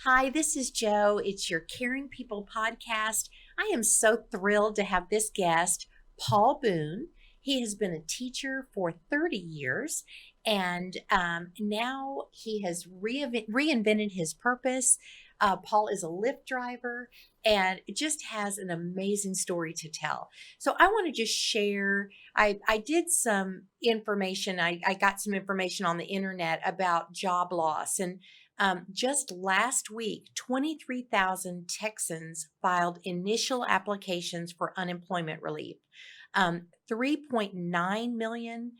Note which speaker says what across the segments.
Speaker 1: Hi, this is Joe. It's your Caring People podcast. I am so thrilled to have this guest, Paul Boone. He has been a teacher for 30 years, and now he has reinvented his purpose. Paul is a Lyft driver and just has an amazing story to tell. So I want to just share. I did some information. I got some information on the internet about job loss, and just last week, 23,000 Texans filed initial applications for unemployment relief. 3.9 million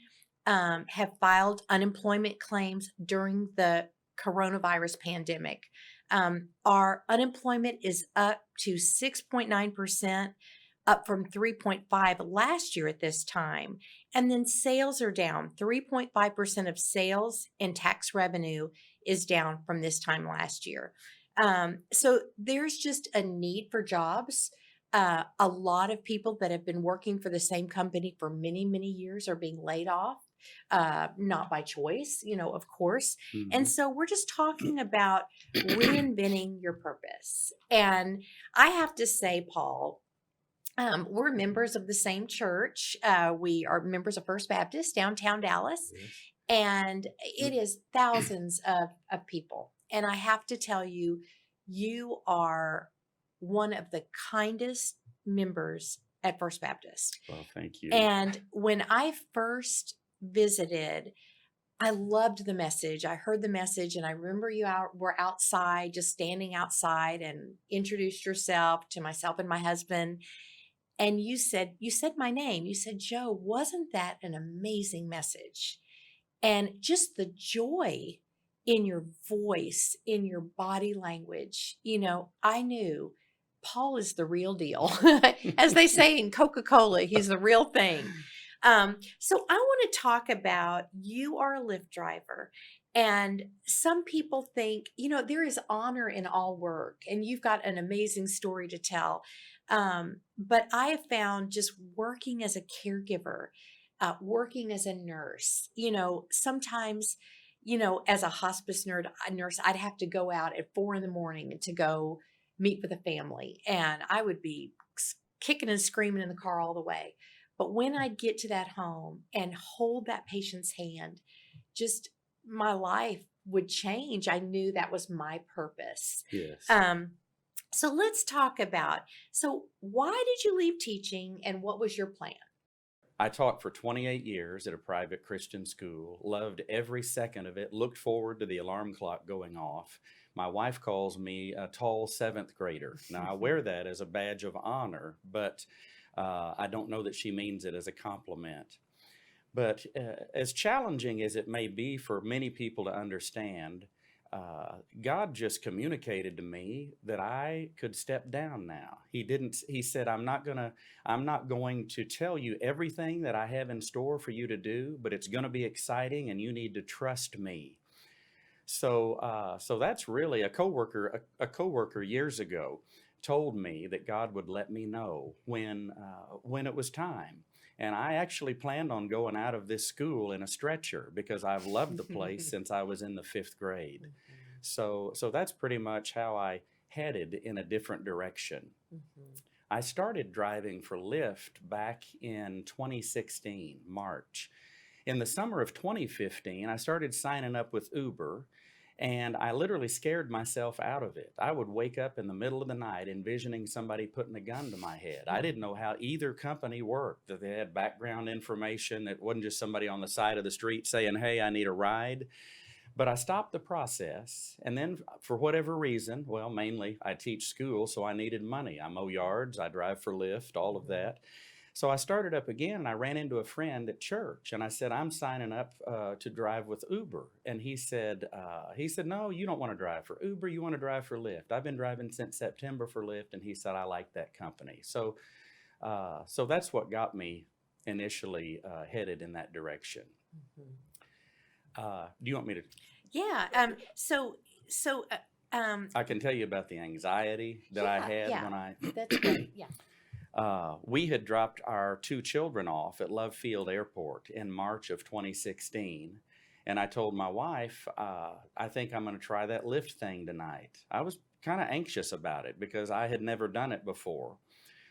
Speaker 1: have filed unemployment claims during the coronavirus pandemic. Our unemployment is up to 6.9%, up from 3.5 last year at this time. And then sales are down. 3.5% of sales and tax revenue is down from this time last year. So there's just a need for jobs. A lot of people that have been working for the same company for many, many years are being laid off, not by choice, of course. And
Speaker 2: Mhm.
Speaker 1: so we're just talking about reinventing your purpose. And I have to say, Paul, we're members of the same church. We are members of First Baptist downtown Dallas,
Speaker 2: Yes.
Speaker 1: and it is thousands of people. And I have to tell you, you are one of the kindest members at First Baptist.
Speaker 2: Well, thank you.
Speaker 1: And when I first visited, I loved the message. I heard the message, and I remember were outside, just standing outside, and introduced yourself to myself and my husband. And you said my name. You said, Joe, wasn't that an amazing message? And just the joy in your voice, in your body language, I knew Paul is the real deal. As they say in Coca-Cola, he's the real thing. So I want to talk about, you are a Lyft driver. And some people think, there is honor in all work, and you've got an amazing story to tell. But I have found, just working as a caregiver, working as a nurse, sometimes, as a hospice nurse, I'd have to go out at 4 in the morning to go meet with a family, and I would be kicking and screaming in the car all the way. But when I'd get to that home and hold that patient's hand, just my life would change. I knew that was my purpose.
Speaker 2: Yes.
Speaker 1: So let's talk about, so why did you leave teaching, and what was your plan?
Speaker 2: I taught for 28 years at a private Christian school, loved every second of it, looked forward to the alarm clock going off. My wife calls me a tall seventh grader. Now, I wear that as a badge of honor, but I don't know that she means it as a compliment. But as challenging as it may be for many people to understand, God just communicated to me that I could step down now. He didn't. He said, I'm not going to tell you everything that I have in store for you to do, but it's going to be exciting, and you need to trust me." So that's really a coworker years ago told me that God would let me know when it was time. And I actually planned on going out of this school in a stretcher because I've loved the place since I was in the fifth grade.
Speaker 1: Mhm,
Speaker 2: So that's pretty much how I headed in a different direction.
Speaker 1: mhm.
Speaker 2: I started driving for Lyft back in 2016, March. In the summer of 2015, I started signing up with Uber, and I literally scared myself out of it. I would wake up in the middle of the night envisioning somebody putting a gun to my head. I didn't know how either company worked, that they had background information. It wasn't just somebody on the side of the street saying, "Hey, I need a ride." But I stopped the process. And then, for whatever reason, well, mainly I teach school, so I needed money. I mow yards, I drive for Lyft, all of that. So I started up again, and I ran into a friend at church, and I said, "I'm signing up to drive with Uber." And he said, "No, you don't want to drive for Uber. You want to drive for Lyft." I've been driving since September for Lyft, and he said, "I like that company." So that's what got me initially headed in that direction.
Speaker 1: Mhm.
Speaker 2: Do you want me to?
Speaker 1: Yeah.
Speaker 2: I can tell you about the anxiety that I
Speaker 1: Yeah,
Speaker 2: had
Speaker 1: yeah,
Speaker 2: when I
Speaker 1: that's great. Yeah.
Speaker 2: we had dropped our two children off at Love Field Airport in March of 2016. And I told my wife, I think I'm going to try that Lyft thing tonight. I was kind of anxious about it because I had never done it before.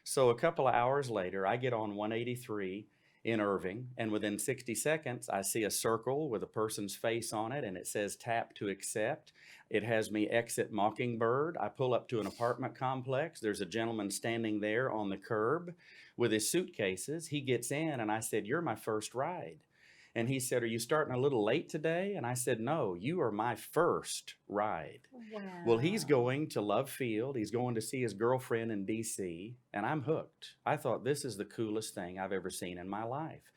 Speaker 2: So a couple of hours later, I get on 183 in Irving, and within 60 seconds, I see a circle with a person's face on it, and it says tap to accept. It has me exit Mockingbird. I pull up to an apartment complex. There's a gentleman standing there on the curb with his suitcases. He gets in, and I said, "You're my first ride." And he said, "Are you starting a little late today?" And I said, "No, you are my first ride." Well, he's
Speaker 1: Wow.
Speaker 2: going to Love Field. He's going to see his girlfriend in DC, and I'm hooked. I thought this is the coolest thing I've ever seen in my life.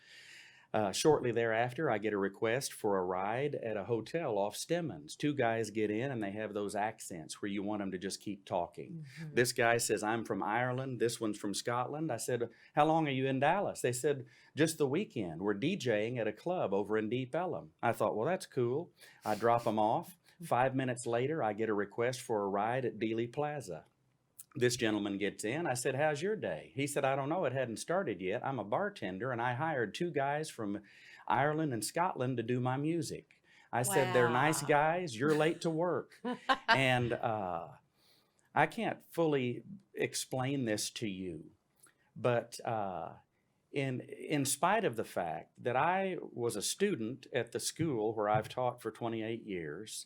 Speaker 2: Shortly thereafter, I get a request for a ride at a hotel off Stemmons. Two guys get in and they have those accents where you want them to just keep talking.
Speaker 1: Mhm.
Speaker 2: This guy says, "I'm from Ireland." This one's from Scotland. I said, "How long are you in Dallas?" They said, "Just the weekend. We're DJing at a club over in Deep Ellum." I thought, well, that's cool. I drop them off. 5 minutes later, I get a request for a ride at Dealey Plaza. This gentleman gets in. I said, "How's your day?" He said, "I don't know. It hadn't started yet. I'm a bartender and I hired two guys from Ireland and Scotland to do my music." I said, "They're nice
Speaker 1: Wow.
Speaker 2: guys. You're late to work." And I can't fully explain this to you, but in spite of the fact that I was a student at the school where I've taught for 28 years,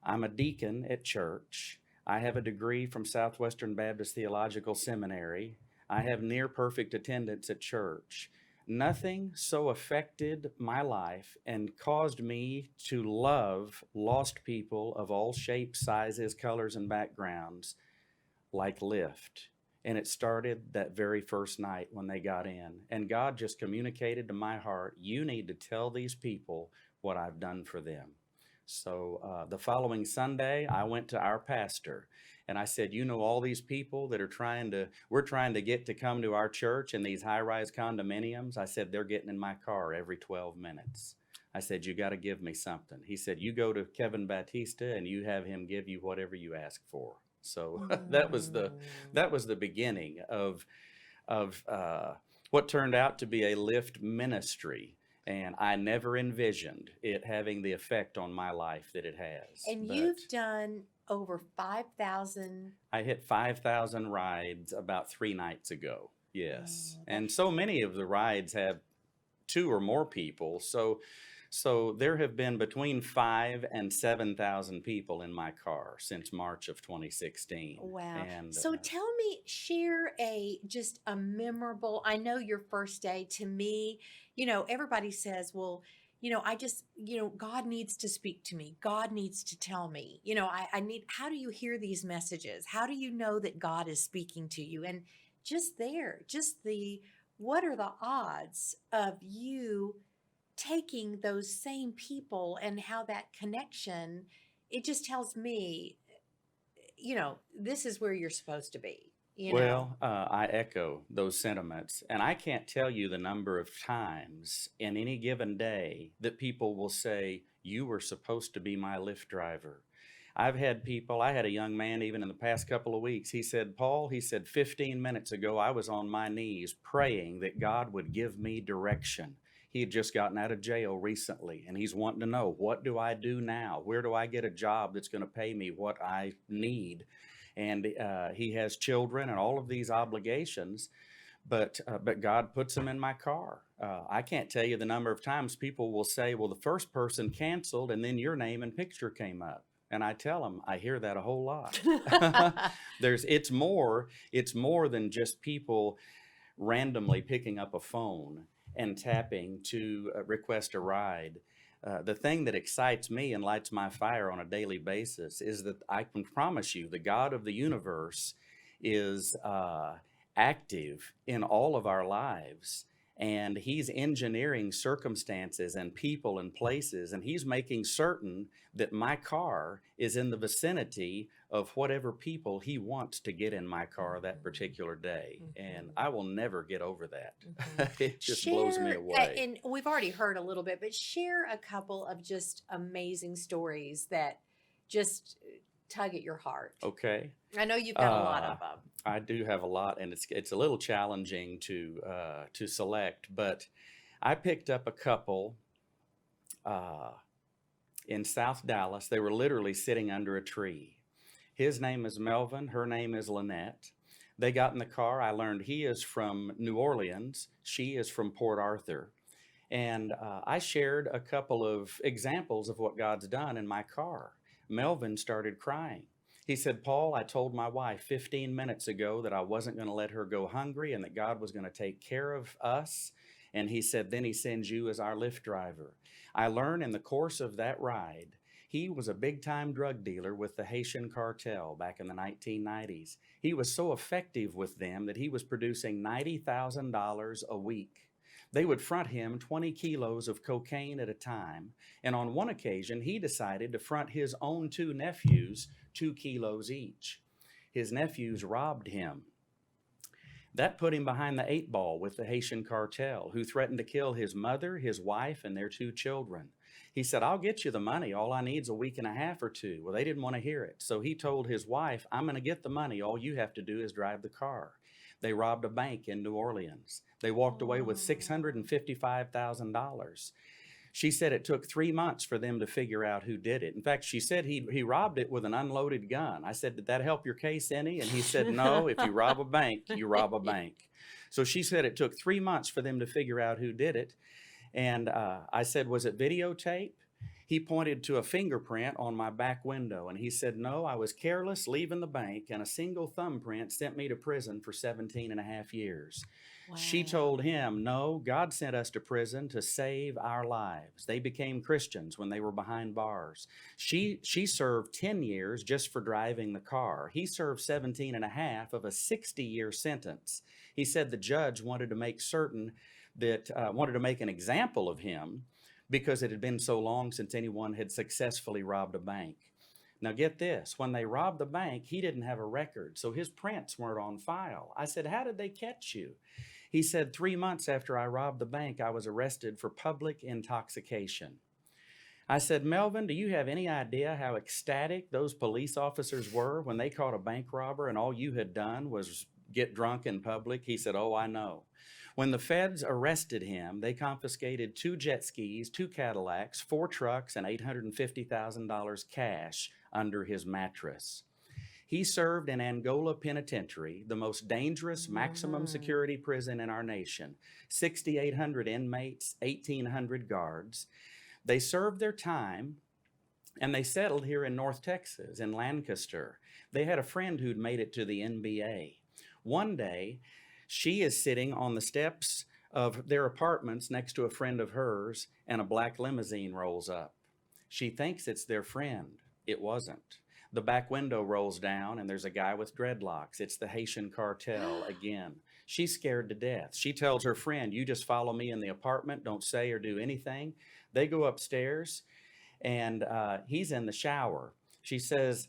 Speaker 2: I'm a deacon at church. I have a degree from Southwestern Baptist Theological Seminary. I have near perfect attendance at church. Nothing so affected my life and caused me to love lost people of all shapes, sizes, colors, and backgrounds like Lyft. And it started that very first night when they got in. And God just communicated to my heart, "You need to tell these people what I've done for them." So the following Sunday, I went to our pastor and I said, "You know, all these people that we're trying to get to come to our church in these high rise condominiums." I said, "They're getting in my car every 12 minutes. I said, "You got to give me something." He said, "You go to Kevin Batista and you have him give you whatever you ask for." So
Speaker 1: Mm.
Speaker 2: that was the beginning of what turned out to be a Lyft ministry, and I never envisioned it having the effect on my life that it has.
Speaker 1: And
Speaker 2: But
Speaker 1: you've done over 5,000.
Speaker 2: I hit 5,000 rides about 3 nights ago. Yes,
Speaker 1: Oh, that,
Speaker 2: and so many of the rides have two or more people. So there have been between 5 and 7,000 people in my car since March of 2016,
Speaker 1: wow.
Speaker 2: and
Speaker 1: So tell me, share just a memorable, I know your first day to me, everybody says, well, I just, God needs to speak to me. God needs to tell me, I need, how do you hear these messages? How do you know that God is speaking to you? And just what are the odds of you taking those same people and how that connection, it just tells me, this is where you're supposed to be.
Speaker 2: well, I echo those sentiments, and I can't tell you the number of times in any given day that people will say, "You were supposed to be my Lyft driver." I had a young man even in the past couple of weeks. He said, "Paul," he said, "15 minutes ago, I was on my knees praying that God would give me direction." He had just gotten out of jail recently, and he's wanting to know, what do I do now? Where do I get a job that's going to pay me what I need? And he has children and all of these obligations, but God puts them in my car. I can't tell you the number of times people will say, "Well, the first person canceled, and then your name and picture came up." And I tell them, I hear that a whole lot. It's more than just people randomly picking up a phone and tapping to request a ride. The thing that excites me and lights my fire on a daily basis is that I can promise you the God of the universe is active in all of our lives. And he's engineering circumstances and people and places, and he's making certain that my car is in the vicinity of whatever people he wants to get in my car that
Speaker 1: Mhm,
Speaker 2: particular day. And
Speaker 1: mhm,
Speaker 2: I will never get over
Speaker 1: mhm.
Speaker 2: that. It just blows me
Speaker 1: Share,
Speaker 2: away.
Speaker 1: and we've already heard a little bit, but share a couple of just amazing stories that just tug at your heart.
Speaker 2: Okay.
Speaker 1: I know you've got a lot
Speaker 2: Uh,
Speaker 1: of them.
Speaker 2: I do have a lot, and it's a little challenging to select, but I picked up a couple. in South Dallas. They were literally sitting under a tree. His name is Melvin. Her name is Lynette. They got in the car. I learned he is from New Orleans. She is from Port Arthur. And I shared a couple of examples of what God's done in my car. Melvin started crying. He said, Paul, I told my wife 15 minutes ago that I wasn't going to let her go hungry and that God was going to take care of us. And he said, then he sends you as our Lyft driver. I learned in the course of that ride, he was a big-time drug dealer with the Haitian cartel back in the 1990s. He was so effective with them that he was producing $90,000 a week. They would front him 20 kilos of cocaine at a time. And on one occasion, he decided to front his own 2 nephews 2 kilos each. His nephews robbed him. That put him behind the 8 ball with the Haitian cartel, who threatened to kill his mother, his wife, and their 2 children. He said, I'll get you the money. All I need is a week and a half or 2. Well, they didn't want to hear it. So he told his wife, I'm going to get the money. All you have to do is drive the car. They robbed a bank in New Orleans. They walked away with $655,000. She said it took 3 months for them to figure out who did it. In fact, she said he robbed it with an unloaded gun. I said, did that help your case any? And he said, no, if you rob a bank, you rob a bank. So she said it took 3 months for them to figure out who did it. And I said, was it videotape? He pointed to a fingerprint on my back window, and he said, no, I was careless leaving the bank, and a single thumbprint sent me to prison for 17 and a half years.
Speaker 1: Wow.
Speaker 2: She told him, no, God sent us to prison to save our lives. They became Christians when they were behind bars. She served 10 years just for driving the car. He served 17 and a half of a 60-year sentence. He said the judge wanted to make certain that, wanted to make an example of him because it had been so long since anyone had successfully robbed a bank. Now get this, when they robbed the bank, he didn't have a record, so his prints weren't on file. I said, how did they catch you? He said, 3 months after I robbed the bank, I was arrested for public intoxication. I said, Melvin, do you have any idea how ecstatic those police officers were when they caught a bank robber and all you had done was get drunk in public? He said, oh, I know. When the feds arrested him, they confiscated 2 jet skis, 2 Cadillacs, 4 trucks, and $850,000 cash under his mattress. He served in Angola Penitentiary, the most dangerous maximum security prison in our nation. 6,800 inmates, 1,800 guards. They served their time, and they settled here in North Texas, in Lancaster. They had a friend who'd made it to the NBA. One day, she is sitting on the steps of their apartments next to a friend of hers, and a black limousine rolls up. She thinks it's their friend. It wasn't. The back window rolls down, and there's a guy with dreadlocks. It's the Haitian cartel again. She's scared to death. She tells her friend, you just follow me in the apartment. Don't say or do anything. They go upstairs, and he's in the shower. She says,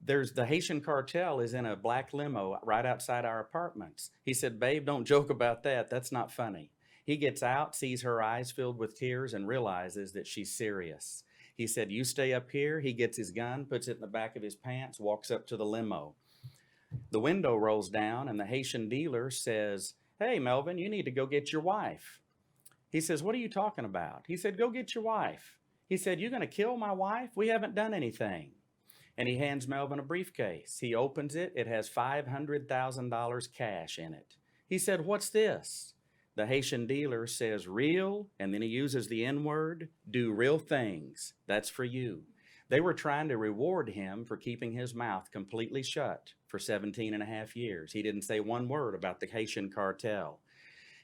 Speaker 2: the Haitian cartel is in a black limo right outside our apartments. He said, babe, don't joke about that. That's not funny. He gets out, sees her eyes filled with tears, and realizes that she's serious. He said, you stay up here. He gets his gun, puts it in the back of his pants, walks up to the limo. The window rolls down, and the Haitian dealer says, hey, Melvin, you need to go get your wife. He says, what are you talking about? He said, go get your wife. He said, you're going to kill my wife? We haven't done anything. And he hands Melvin a briefcase. He opens it. It has $500,000 cash in it. He said, what's this? The Haitian dealer says, real, and then he uses the N-word, do real things. That's for you. They were trying to reward him for keeping his mouth completely shut for 17 and a half years. He didn't say one word about the Haitian cartel.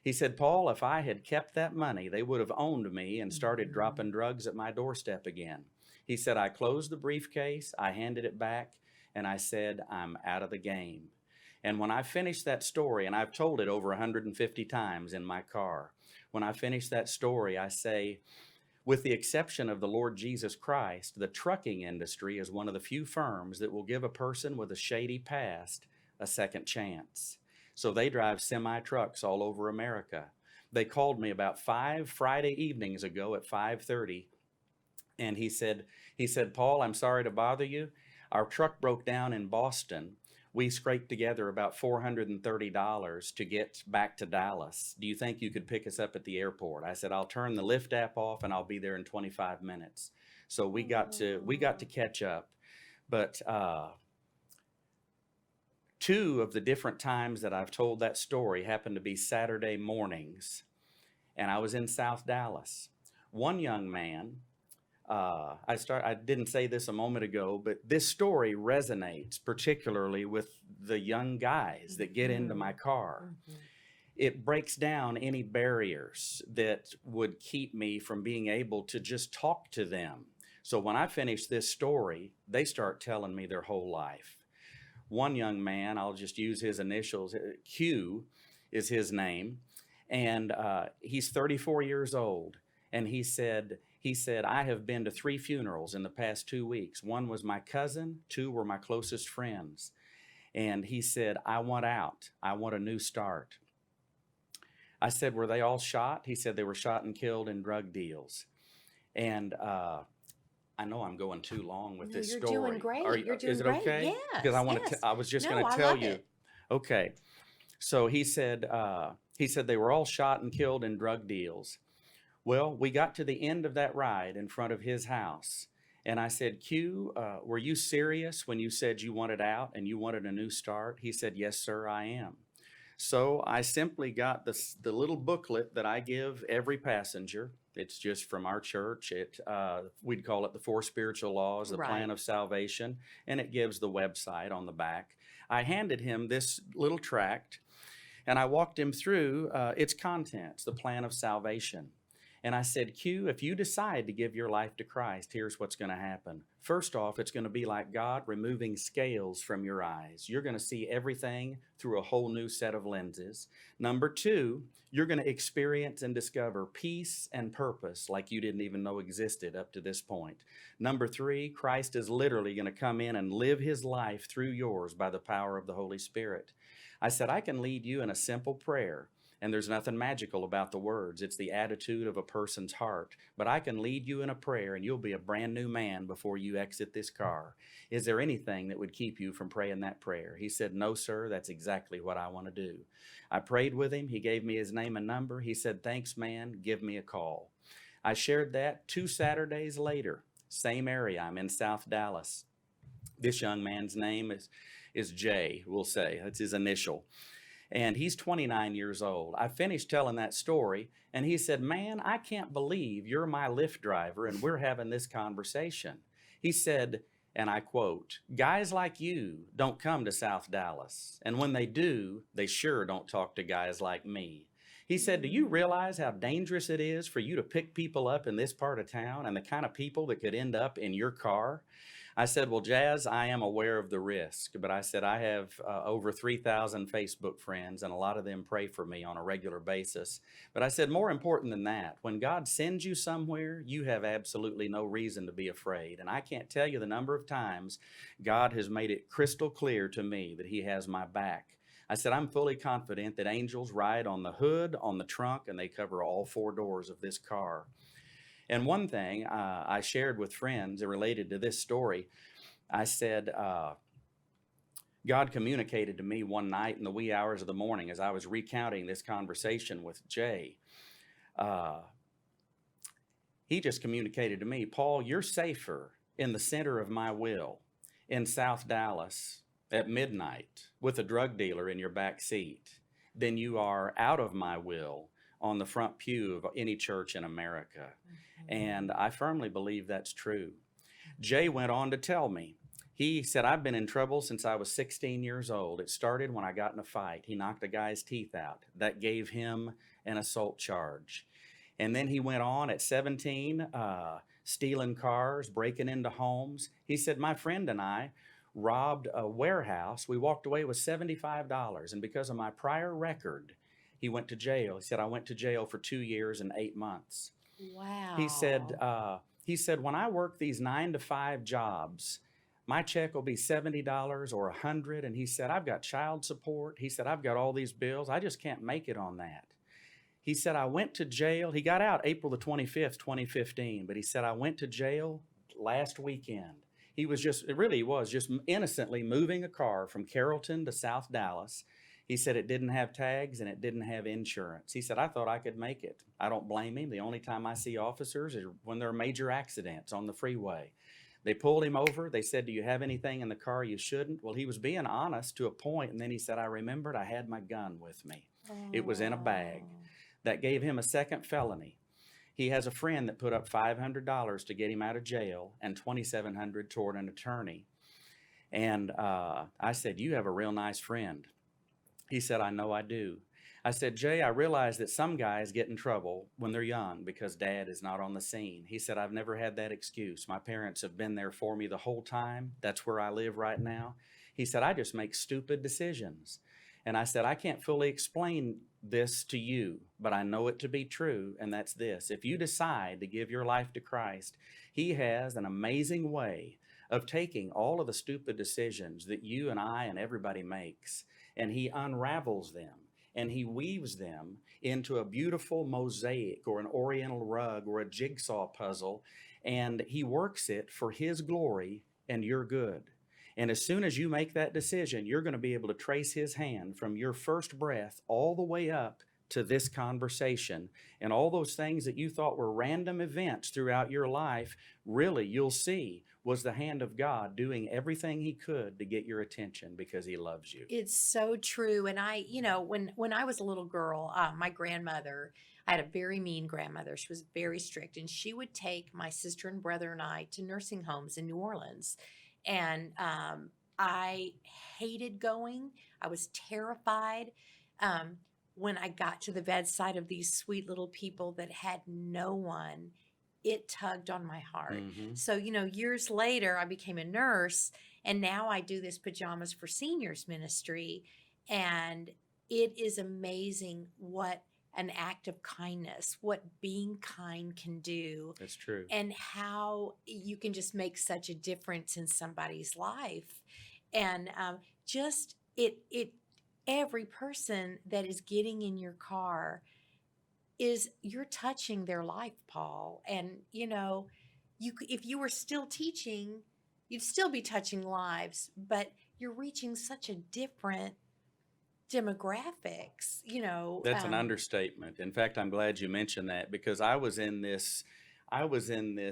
Speaker 2: He said, Paul, if I had kept that money, they would have owned me and started dropping drugs at my doorstep again. He said, I closed the briefcase, I handed it back, and I said, I'm out of the game. And when I finished that story, and I've told it over 150 times in my car, when I finish that story, I say, with the exception of the Lord Jesus Christ, the trucking industry is one of the few firms that will give a person with a shady past a second chance. So they drive semi-trucks all over America. They called me about 5 Friday evenings ago at 5:30, and he said, Paul, I'm sorry to bother you. Our truck broke down in Boston. We scraped together about $430 to get back to Dallas. Do you think you could pick us up at the airport? I said, I'll turn the Lyft app off and I'll be there in 25 minutes. So we got to catch up. But two of the different times that I've told that story happened to be Saturday mornings, and I was in South Dallas. One young man, I didn't say this a moment ago, but this story resonates particularly with the young guys that get into my car. It breaks down any barriers that would keep me from being able to just talk to them. So when I finish this story, they start telling me their whole life. One young man, I'll just use his initials, Q is his name, and he's 34 years old. And he said, I have been to 3 funerals in the past 2 weeks. One was my cousin, 2 were my closest friends. And he said, I want out. I want a new start. I said, were they all shot? He said they were shot and killed in drug deals. And I know I'm going too long with this
Speaker 1: You're
Speaker 2: story.
Speaker 1: doing great. You're doing
Speaker 2: is it
Speaker 1: great.
Speaker 2: okay?
Speaker 1: Yes.
Speaker 2: Because
Speaker 1: Yes.
Speaker 2: I was just
Speaker 1: No,
Speaker 2: going to
Speaker 1: I
Speaker 2: tell
Speaker 1: love
Speaker 2: you.
Speaker 1: it.
Speaker 2: Okay. So he said they were all shot and killed in drug deals. Well, we got to the end of that ride in front of his house. And I said, Q, were you serious when you said you wanted out and you wanted a new start? He said, yes, sir, I am. So I simply got the little booklet that I give every passenger. It's just from our church. We'd call it the 4 Spiritual Laws, the Plan
Speaker 1: Right.
Speaker 2: of Salvation, and it gives the website on the back. I handed him this little tract, and I walked him through its contents, the Plan of Salvation. And I said, Q, if you decide to give your life to Christ, here's what's going to happen. First off, it's going to be like God removing scales from your eyes. You're going to see everything through a whole new set of lenses. Number 2, you're going to experience and discover peace and purpose like you didn't even know existed up to this point. Number 3, Christ is literally going to come in and live his life through yours by the power of the Holy Spirit. I said, I can lead you in a simple prayer. And there's nothing magical about the words. It's the attitude of a person's heart. But I can lead you in a prayer and you'll be a brand new man before you exit this car. Is there anything that would keep you from praying that prayer? He said, no, sir, that's exactly what I want to do. I prayed with him. He gave me his name and number. He said, thanks, man. Give me a call. I shared that 2 Saturdays later, same area. I'm in South Dallas. This young man's name is Jay, we'll say. That's his initial. And he's 29 years old. I finished telling that story, and he said, man, I can't believe you're my Lyft driver and we're having this conversation. He said, and I quote, guys like you don't come to South Dallas, and when they do, they sure don't talk to guys like me. He said, do you realize how dangerous it is for you to pick people up in this part of town and the kind of people that could end up in your car? I said, well, Jazz, I am aware of the risk, but I said, I have over 3,000 Facebook friends, and a lot of them pray for me on a regular basis. But I said, more important than that, when God sends you somewhere, you have absolutely no reason to be afraid. And I can't tell you the number of times God has made it crystal clear to me that he has my back. I said, I'm fully confident that angels ride on the hood, on the trunk, and they cover all 4 doors of this car. And one thing I shared with friends related to this story, I said, God communicated to me one night in the wee hours of the morning as I was recounting this conversation with Jay. He just communicated to me, Paul, you're safer in the center of my will in South Dallas at midnight with a drug dealer in your back seat than you are out of my will on the front pew of any church in America. And I firmly believe that's true. Jay went on to tell me, he said, I've been in trouble since I was 16 years old. It started when I got in a fight. He knocked a guy's teeth out. That gave him an assault charge. And then he went on at 17, stealing cars, breaking into homes. He said, my friend and I robbed a warehouse. We walked away with $75. And because of my prior record, he went to jail. He said, I went to jail for 2 years and 8 months.
Speaker 1: Wow.
Speaker 2: He said, when I work these 9 to 5 jobs, my check will be $70 or $100. And he said, I've got child support. He said, I've got all these bills. I just can't make it on that. He said, I went to jail. He got out April the 25th, 2015. But he said, I went to jail last weekend. He was just innocently moving a car from Carrollton to South Dallas. He said it didn't have tags and it didn't have insurance. He said, I thought I could make it. I don't blame him. The only time I see officers is when there are major accidents on the freeway. They pulled him over. They said, do you have anything in the car you shouldn't? Well, he was being honest to a point, and then he said, I remembered I had my gun with me. It was in a bag.
Speaker 1: Oh.
Speaker 2: That gave him a second felony. He has a friend that put up $500 to get him out of jail and $2,700 toward an attorney. And I said, you have a real nice friend. He said, I know I do. I said, Jay, I realize that some guys get in trouble when they're young because dad is not on the scene. He said, I've never had that excuse. My parents have been there for me the whole time. That's where I live right now. He said, I just make stupid decisions. And I said, I can't fully explain this to you, but I know it to be true, and that's this. If you decide to give your life to Christ, He has an amazing way of taking all of the stupid decisions that you and I and everybody makes, and He unravels them, and He weaves them into a beautiful mosaic or an oriental rug or a jigsaw puzzle, and He works it for His glory and your good. And as soon as you make that decision, you're going to be able to trace His hand from your first breath all the way up to this conversation. And all those things that you thought were random events throughout your life, really, you'll see, was the hand of God doing everything He could to get your attention because He loves you.
Speaker 1: It's so true. And when I was a little girl, my grandmother, I had a very mean grandmother. She was very strict, and she would take my sister and brother and I to nursing homes in New Orleans. And I hated going. I was terrified. When I got to the bedside of these sweet little people that had no one, it tugged on my heart.
Speaker 2: Mm-hmm.
Speaker 1: So, years later, I became a nurse, and now I do this Pajamas for Seniors ministry. And it is amazing what an act of kindness, what being kind can do,
Speaker 2: That's true.
Speaker 1: and how you can just make such a difference in somebody's life. And just it every person that is getting in your car you're touching their life, Paul. And if you were still teaching, you'd still be touching lives, but you're reaching such a different demographics.
Speaker 2: That's an understatement. In fact, I'm glad you mentioned that because I was in this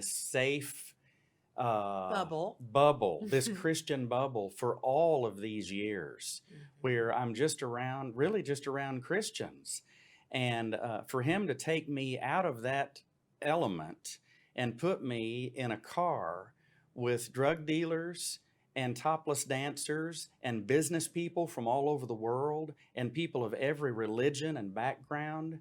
Speaker 2: safe bubble, this Christian bubble for all of these years, where I'm just around Christians. And for Him to take me out of that element and put me in a car with drug dealers and topless dancers and business people from all over the world and people of every religion and background,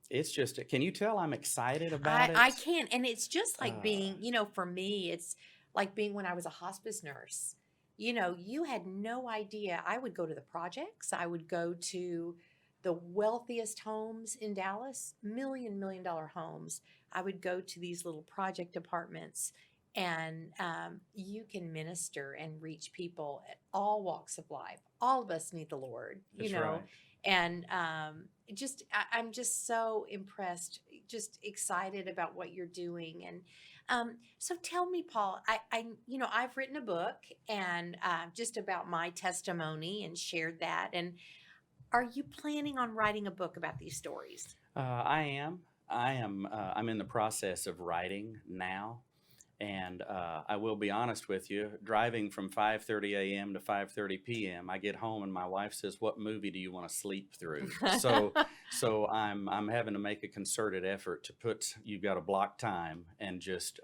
Speaker 2: it's just, can you tell I'm excited about it?
Speaker 1: I can. And it's just like being, for me, it's like being when I was a hospice nurse. You had no idea. I would go to the projects. I would go to the wealthiest homes in Dallas, $1 million homes. I would go to these little project apartments, and you can minister and reach people at all walks of life. All of us need the Lord,
Speaker 2: That's right.
Speaker 1: And I'm just so impressed, just excited about what you're doing. And so tell me, Paul, I've written a book and just about my testimony and shared that. And are you planning on writing a book about these stories?
Speaker 2: I am. I'm in the process of writing now. And I will be honest with you, driving from 5:30 a.m. to 5:30 p.m., I get home and my wife says, what movie do you want to sleep through? So I'm having to make a concerted effort to you've got to block time and just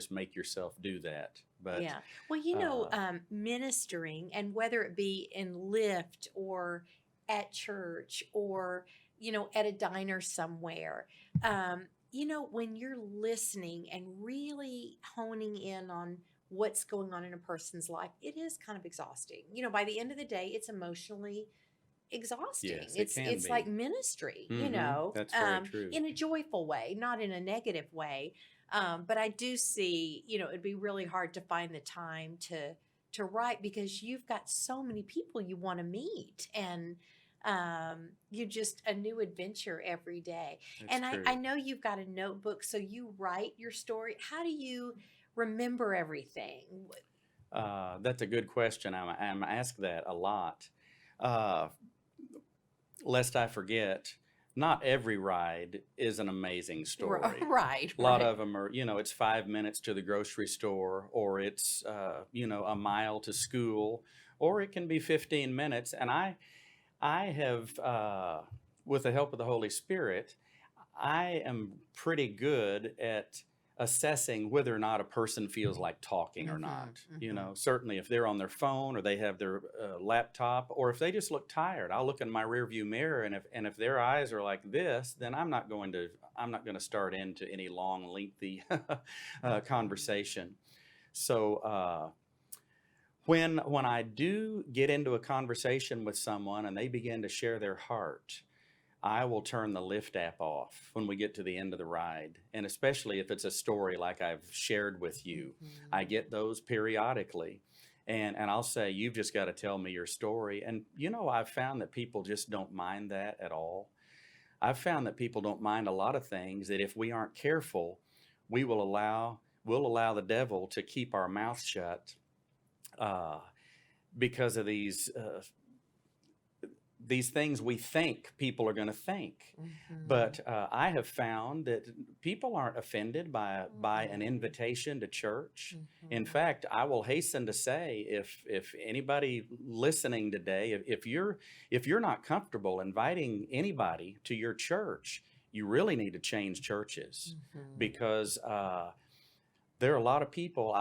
Speaker 2: make yourself do that. But
Speaker 1: yeah. Well, ministering, and whether it be in Lyft or at church or, at a diner somewhere, when you're listening and really honing in on what's going on in a person's life, it is kind of exhausting. By the end of the day, it's emotionally exhausting.
Speaker 2: Yes, it can
Speaker 1: it's
Speaker 2: be.
Speaker 1: like ministry,
Speaker 2: That's very true.
Speaker 1: in a joyful way, not in a negative way. But I do see, it'd be really hard to find the time to write because you've got so many people you want to meet, and you're just a new adventure every day.
Speaker 2: That's
Speaker 1: And
Speaker 2: true.
Speaker 1: I know you've got a notebook, so you write your story. How do you remember everything?
Speaker 2: That's a good question. I'm asked that a lot. Uh, Lest I forget, not every ride is an amazing story.
Speaker 1: Right,
Speaker 2: A lot
Speaker 1: right.
Speaker 2: of them are, it's 5 minutes to the grocery store, or it's, a mile to school, or it can be 15 minutes. And I have, with the help of the Holy Spirit, I am pretty good at assessing whether or not a person feels like talking or
Speaker 1: Mhm,
Speaker 2: not.
Speaker 1: mhm.
Speaker 2: Certainly if they're on their phone or they have their laptop, or if they just look tired, I'll look in my rearview mirror, and if their eyes are like this, then I'm not going to start into any long, lengthy
Speaker 1: Mhm.
Speaker 2: conversation. So when I do get into a conversation with someone and they begin to share their heart, I will turn the Lyft app off when we get to the end of the ride. And especially if it's a story like I've shared with you, I
Speaker 1: Mhm.
Speaker 2: get those periodically. And I'll say, you've just got to tell me your story. And, I've found that people just don't mind that at all. I've found that people don't mind a lot of things that if we aren't careful, we'll allow the devil to keep our mouth shut uh, because of these things we think people are going to think.
Speaker 1: Mhm.
Speaker 2: But I have found that people aren't offended by an
Speaker 1: Mm-mm.
Speaker 2: invitation to church. In
Speaker 1: Mhm.
Speaker 2: fact, I will hasten to say, if anybody listening today, if you're not comfortable inviting anybody to your church, you really need to change churches,
Speaker 1: Mhm.
Speaker 2: because there are a lot of people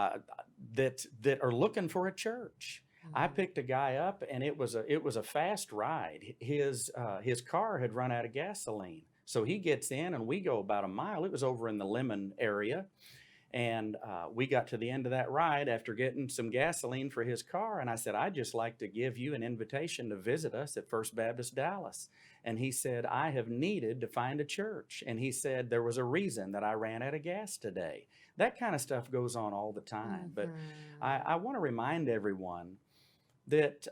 Speaker 2: that are looking for a church. I
Speaker 1: Mhm.
Speaker 2: picked a guy up, and it was a fast ride. His car had run out of gasoline, so he gets in, and we go about a mile. It was over in the Lemon area, and we got to the end of that ride after getting some gasoline for his car. And I said, I'd just like to give you an invitation to visit us at First Baptist Dallas. And he said, I have needed to find a church. And he said, there was a reason that I ran out of gas today. That kind of stuff goes on all the time. But I,
Speaker 1: Mhm.
Speaker 2: I want to remind everyone that,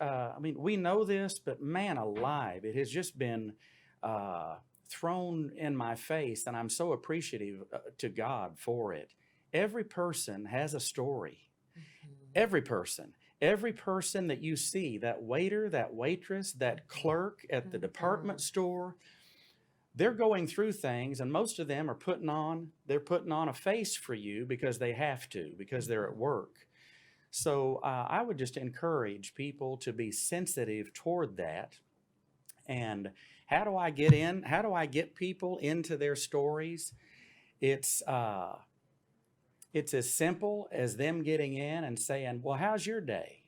Speaker 2: we know this, but man alive, it has just been uh, thrown in my face, and I'm so appreciative to God for it. Every person has a story.
Speaker 1: Mhm.
Speaker 2: Every person. Every person that you see, that waiter, that waitress, that clerk at the department
Speaker 1: Mhm.
Speaker 2: store, they're going through things, and most of them are putting on a face for you because they have to, because they're at
Speaker 1: Mhm.
Speaker 2: work. So I would just encourage people to be sensitive toward that. And how do I get in? How do I get people into their stories? It's uh, it's as simple as them getting in and saying, "Well, how's your day?"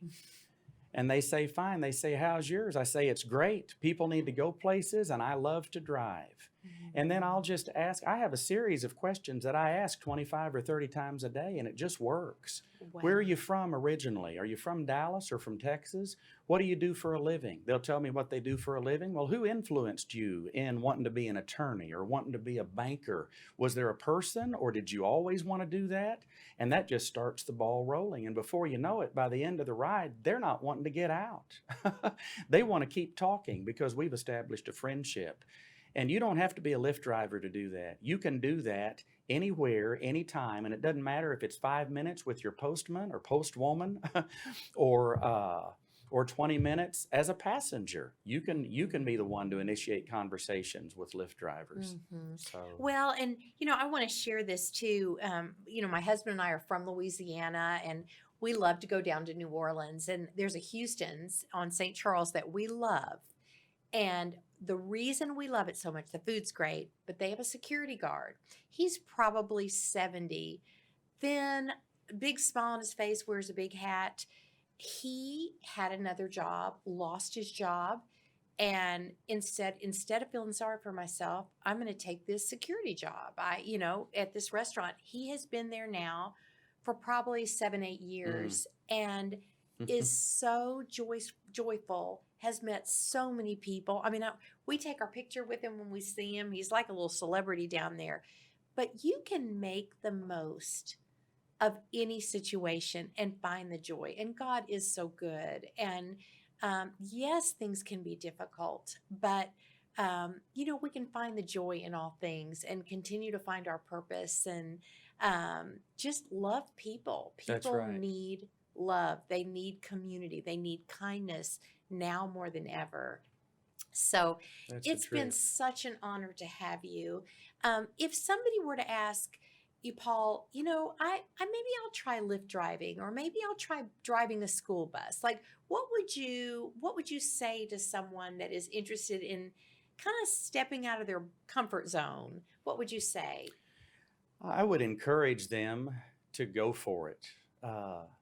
Speaker 2: And they say, fine. They say, how's yours? I say, it's great. People need to go places, and I love to drive. And then I'll
Speaker 1: Mhm.
Speaker 2: just ask. I have a series of questions that I ask 25 or 30 times a day, and it just works. Where are
Speaker 1: Wow.
Speaker 2: you from originally? Are you from Dallas or from Texas? What do you do for a living? They'll tell me what they do for a living. Well, who influenced you in wanting to be an attorney or wanting to be a banker? Was there a person, or did you always want to do that? And that just starts the ball rolling. And before you know it, by the end of the ride, they're not wanting to get out. They want to keep talking because we've established a friendship. And you don't have to be a Lyft driver to do that. You can do that anywhere, anytime. And it doesn't matter if it's 5 minutes with your postman or postwoman or, or 20 minutes as a passenger. You can be the one to
Speaker 1: Mhm.
Speaker 2: initiate conversations with Lyft drivers.
Speaker 1: Mhm.
Speaker 2: So
Speaker 1: Well, and I want to share this too. My husband and I are from Louisiana, and we love to go down to New Orleans. And there's a Houston's on St. Charles that we love. And the reason we love it so much, the food's great, but they have a security guard. He's probably 70, thin, big smile on his face, wears a big hat. He had another job, lost his job, and instead of feeling sorry for myself, I'm going to take this security job. At this restaurant, he has been there now for probably 7 8
Speaker 2: mm.
Speaker 1: years, and is so joyful, has met so many people. We take our picture with him when we see him. He's like a little celebrity down there. But you can make the most of any situation and find the joy. And God is so good. And yes, things can be difficult, but we can find the joy in all things and continue to find our purpose and just love people.
Speaker 2: That's
Speaker 1: People
Speaker 2: right.
Speaker 1: need love. They need community. They need kindness now more than ever. So
Speaker 2: That's the
Speaker 1: it's been
Speaker 2: truth.
Speaker 1: such an honor to have you. If somebody were to ask you, Paul, maybe I'll try Lyft driving, or maybe I'll try driving the school bus. Like, what would you say to someone that is interested in kind of stepping out of their comfort zone? What would you say?
Speaker 2: I would encourage them to go for it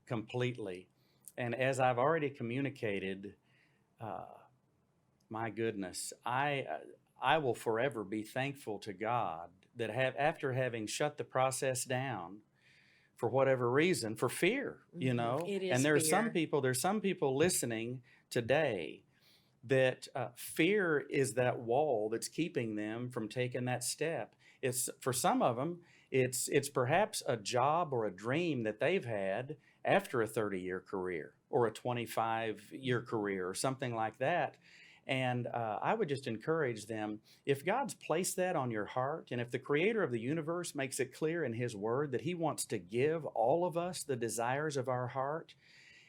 Speaker 2: completely. And as I've already communicated, uh, my goodness, I will forever be thankful to God that after having shut the process down for whatever reason, for fear,
Speaker 1: It
Speaker 2: and
Speaker 1: is fear.
Speaker 2: there's some people listening today that fear is that wall that's keeping them from taking that step. It's for some of them, it's perhaps a job or a dream that they've had after a 30-year career or a 25-year career or something like that. And I would just encourage them, if God's placed that on your heart, and if the creator of the universe makes it clear in his word that he wants to give all of us the desires of our heart,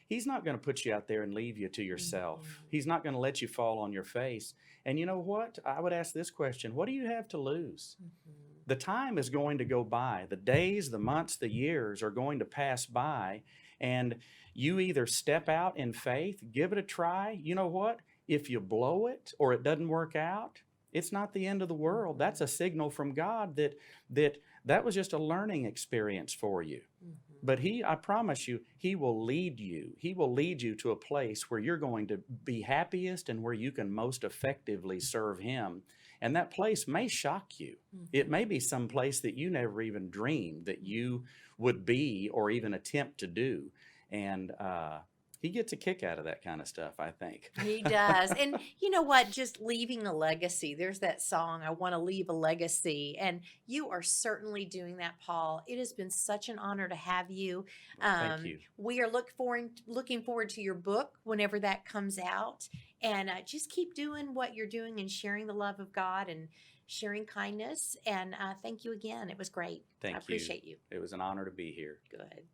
Speaker 2: he's not going to put you out there and leave you to yourself.
Speaker 1: Mhm.
Speaker 2: He's not going to let you fall on your face. And you know what? I would ask this question: what do you have to lose?
Speaker 1: Mhm.
Speaker 2: The time is going to go by. The days, the months, the years are going to pass by. And you either step out in faith, give it a try. You know what? If you blow it or it doesn't work out, it's not the end of the world. That's
Speaker 1: Mhm.
Speaker 2: a signal from God that was just a learning experience for you.
Speaker 1: Mhm.
Speaker 2: But I promise you, he will lead you. He will lead you to a place where you're going to be happiest and where you can most effectively serve him. And that place may shock you. It may
Speaker 1: Mhm.
Speaker 2: be some place that you never even dreamed that you would be or even attempt to do. And he gets a kick out of that kind of stuff, I think.
Speaker 1: He does. And you know what? Just leaving a legacy. There's that song, I Want to Leave a Legacy. And you are certainly doing that, Paul. It has been such an honor to have you.
Speaker 2: Well, thank you.
Speaker 1: We are looking forward to your book whenever that comes out. And just keep doing what you're doing and sharing the love of God and sharing kindness. And thank you again. It was great. I
Speaker 2: Thank you.
Speaker 1: appreciate you.
Speaker 2: It was an honor to be here.
Speaker 1: Good.